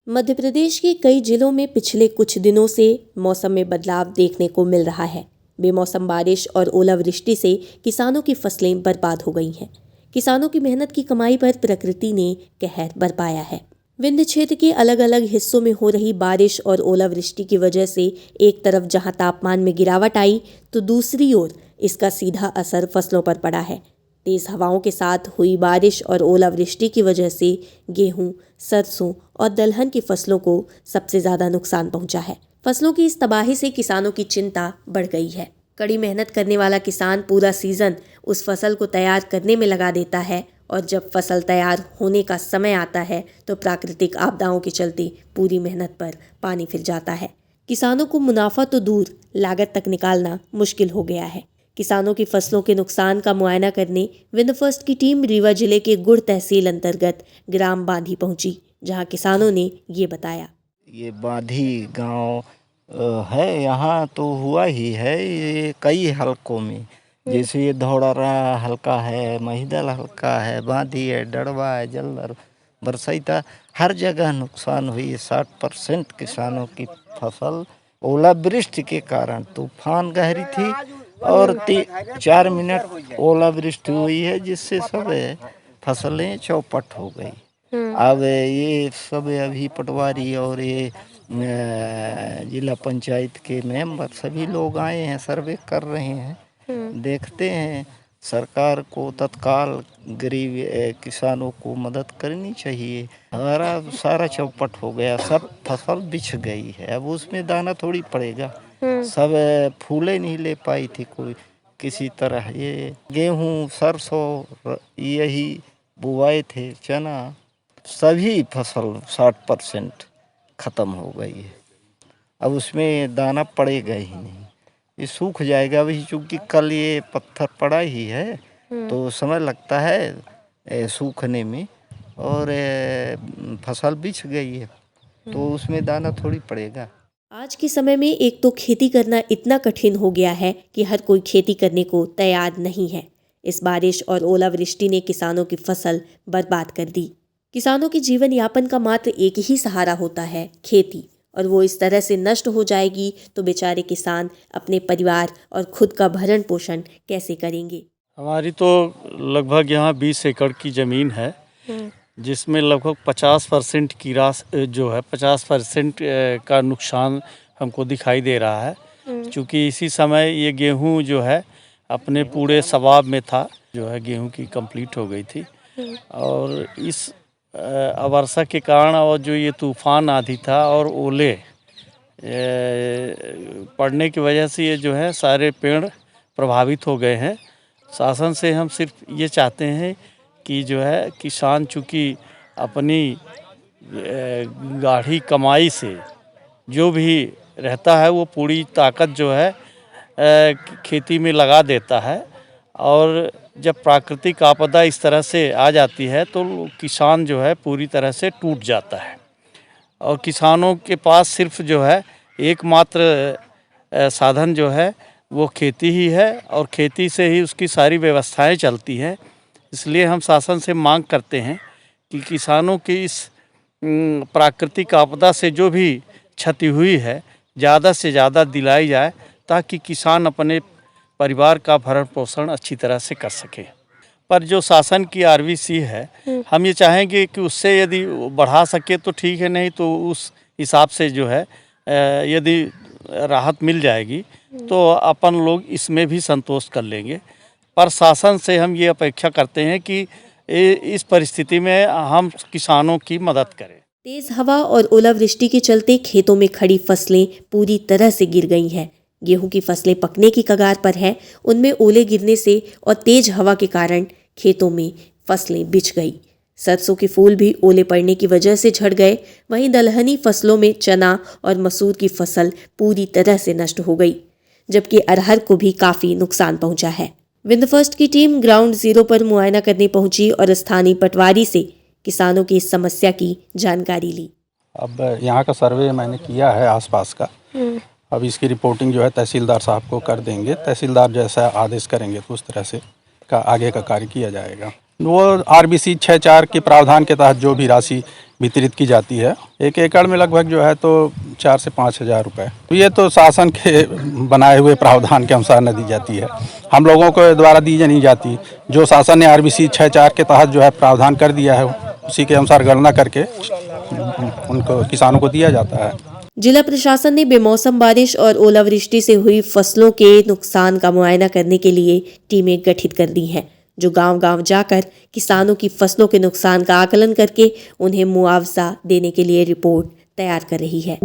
मध्य प्रदेश के कई जिलों में पिछले कुछ दिनों से मौसम में बदलाव देखने को मिल रहा है। बेमौसम बारिश और ओलावृष्टि से किसानों की फसलें बर्बाद हो गई हैं। किसानों की मेहनत की कमाई पर प्रकृति ने कहर बरपाया है। विंध्य क्षेत्र के अलग अलग हिस्सों में हो रही बारिश और ओलावृष्टि की वजह से एक तरफ जहां तापमान में गिरावट आई, तो दूसरी ओर इसका सीधा असर फसलों पर पड़ा है। तेज हवाओं के साथ हुई बारिश और ओलावृष्टि की वजह से गेहूं, सरसों और दलहन की फसलों को सबसे ज़्यादा नुकसान पहुंचा है। फसलों की इस तबाही से किसानों की चिंता बढ़ गई है। कड़ी मेहनत करने वाला किसान पूरा सीजन उस फसल को तैयार करने में लगा देता है और जब फसल तैयार होने का समय आता है तो प्राकृतिक आपदाओं के चलते पूरी मेहनत पर पानी फिर जाता है। किसानों को मुनाफा तो दूर, लागत तक निकालना मुश्किल हो गया है। किसानों की फसलों के नुकसान का मुआयना करने विंध्य फर्स्ट की टीम रीवा जिले के गुड़ तहसील अंतर्गत ग्राम बांधी पहुंची, जहां किसानों ने ये बताया। ये बांधी गांव है, यहाँ तो हुआ ही है ये कई हलकों में। जैसे ये धौड़रा हल्का है, महिदल हल्का है, बांधी है, डड़वा है, जल्लर, बरसैता, हर जगह नुकसान हुई है। 60% किसानों की फसल ओलावृष्टि के कारण, तूफान गहरी थी और 4 मिनट ओलावृष्टि हुई है, जिससे सब फसलें चौपट हो गई। अब ये सब अभी पटवारी और ये जिला पंचायत के मेंबर सभी लोग आए हैं, सर्वे कर रहे हैं। देखते हैं, सरकार को तत्काल गरीब किसानों को मदद करनी चाहिए। हमारा सारा चौपट हो गया, सब फसल बिछ गई है, अब उसमें दाना थोड़ी पड़ेगा। सब फूले नहीं ले पाई थी कोई किसी तरह। ये गेहूं, सरसों यही बुआए थे, चना, सभी फसल 60% ख़त्म हो गई है। अब उसमें दाना पड़ेगा ही नहीं, ये सूख जाएगा। वही चूँकि कल ये पत्थर पड़ा ही है तो समय लगता है सूखने में, और फसल बिछ गई है तो उसमें दाना थोड़ी पड़ेगा। आज के समय में एक तो खेती करना इतना कठिन हो गया है कि हर कोई खेती करने को तैयार नहीं है। इस बारिश और ओलावृष्टि ने किसानों की फसल बर्बाद कर दी। किसानों के जीवन यापन का मात्र एक ही सहारा होता है, खेती, और वो इस तरह से नष्ट हो जाएगी तो बेचारे किसान अपने परिवार और खुद का भरण पोषण कैसे करेंगे। हमारी तो लगभग यहाँ 20 एकड़ की ज़मीन है, जिसमें लगभग 50% की जो है 50% का नुकसान हमको दिखाई दे रहा है। क्योंकि इसी समय ये गेहूं जो है अपने पूरे सवाब में था, जो है गेहूं की कंप्लीट हो गई थी। और इस अवर्षा के कारण और जो ये तूफान आंधी था और ओले पड़ने की वजह से ये जो है सारे पेड़ प्रभावित हो गए हैं। शासन से हम सिर्फ ये चाहते हैं कि जो है किसान चूँकि अपनी गाढ़ी कमाई से जो भी रहता है वो पूरी ताकत जो है खेती में लगा देता है, और जब प्राकृतिक आपदा इस तरह से आ जाती है तो किसान जो है पूरी तरह से टूट जाता है। और किसानों के पास सिर्फ जो है एकमात्र साधन जो है वो खेती ही है, और खेती से ही उसकी सारी व्यवस्थाएं चलती हैं। इसलिए हम शासन से मांग करते हैं कि किसानों की इस प्राकृतिक आपदा से जो भी क्षति हुई है ज़्यादा से ज़्यादा दिलाई जाए, ताकि किसान अपने परिवार का भरण पोषण अच्छी तरह से कर सके। पर जो शासन की आरवीसी है, हम ये चाहेंगे कि उससे यदि बढ़ा सके तो ठीक है, नहीं तो उस हिसाब से जो है यदि राहत मिल जाएगी तो अपन लोग इसमें भी संतोष कर लेंगे। पर शासन से हम ये अपेक्षा करते हैं कि इस परिस्थिति में हम किसानों की मदद करें। तेज हवा और ओलावृष्टि के चलते खेतों में खड़ी फसलें पूरी तरह से गिर गई हैं। गेहूं की फसलें पकने की कगार पर हैं, उनमें ओले गिरने से और तेज हवा के कारण खेतों में फसलें बिछ गई। सरसों के फूल भी ओले पड़ने की वजह से झड़ गए। वहीं दलहनी फसलों में चना और मसूर की फसल पूरी तरह से नष्ट हो गई, जबकि अरहर को भी काफ़ी नुकसान पहुंचा है। विंध्य फर्स्ट की टीम ग्राउंड जीरो पर मुआयना करने पहुंची और स्थानीय पटवारी से किसानों की इस समस्या की जानकारी ली। अब यहाँ का सर्वे मैंने किया है आसपास का, अब इसकी रिपोर्टिंग जो है तहसीलदार साहब को कर देंगे। तहसीलदार जैसा आदेश करेंगे तो उस तरह से का आगे का कार्य किया जाएगा। वो RBC 6(4) के प्रावधान के तहत जो भी राशि वितरित की जाती है, 1 एकड़ में लगभग जो है तो 4 से 5 हज़ार रुपये। तो ये तो शासन के बनाए हुए प्रावधान के अनुसार न दी जाती है, हम लोगों को द्वारा दी नहीं जाती। जो शासन ने RBC 6(4) के तहत जो है प्रावधान कर दिया है, उसी के अनुसार गणना करके उनको किसानों को दिया जाता है। जिला प्रशासन ने बेमौसम बारिश और ओलावृष्टि से हुई फसलों के नुकसान का मुआयना करने के लिए टीमें गठित कर दी हैं, जो गांव-गांव जाकर किसानों की फसलों के नुकसान का आकलन करके उन्हें मुआवजा देने के लिए रिपोर्ट तैयार कर रही है।